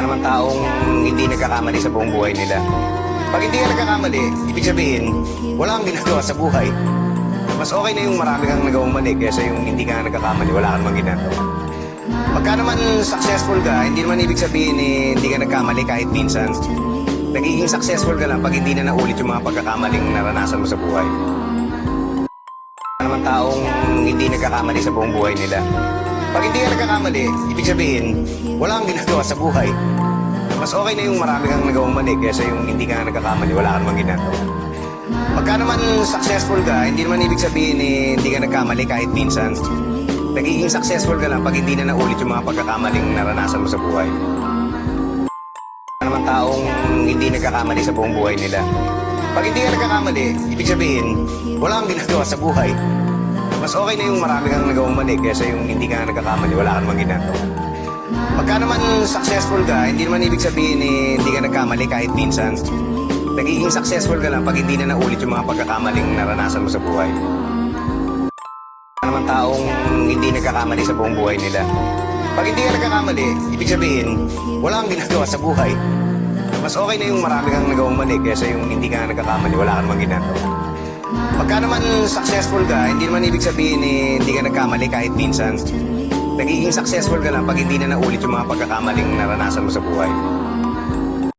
naman taong hindi nagkakamali sa buong buhay nila. Pag hindi ka nagkakamali, ibig sabihin, wala kang ginagawa sa buhay. Mas okay na yung marami kang nagawang mali kaysa yung hindi ka nagkakamali, wala kang mang ginagawa. Pagka naman successful ka, hindi naman ibig sabihin hindi ka nagkamali kahit minsan. Nagiging successful ka lang pag hindi na naulit yung mga pagkakamaling naranasan mo sa buhay. Naman taong hindi nagkakamali sa buong buhay nila. Pag hindi ka nagkakamali, ibig sabihin, wala kang ginagawa sa buhay. Mas okay na yung marami kang nagawang mali kaysa yung hindi ka nagkakamali, wala kang mang ginagawa. Pagka naman successful ka, hindi naman ibig sabihin hindi ka nagkamali kahit minsan. Nagiging successful ka lang pag hindi na naulit yung mga pagkakamaling naranasan mo sa buhay. Naman taong hindi nagkakamali sa buong buhay nila. Pag hindi ka nagkakamali, ibig sabihin, wala kang ginagawa sa buhay. Mas okay na yung marami kang nagawang mali kaysa yung hindi ka nagkakamali, wala kang mang ginagawa. Pagka naman successful ka, hindi naman ibig sabihin hindi ka nagkamali kahit minsan. Nagiging successful ka lang pag hindi na naulit yung mga pagkakamaling naranasan mo sa buhay. Naman taong hindi nagkakamali sa buong buhay nila. Pag hindi ka nagkakamali, ibig sabihin, wala kang ginagawa sa buhay. Mas okay na yung marami kang nagawang mali kaysa yung hindi ka nagkakamali, wala kang mang ginagawa. Pagka naman successful ka, hindi naman ibig sabihin hindi ka nagkamali kahit minsan. Nagiging successful ka lang pag hindi na naulit yung mga pagkakamaling naranasan mo sa buhay.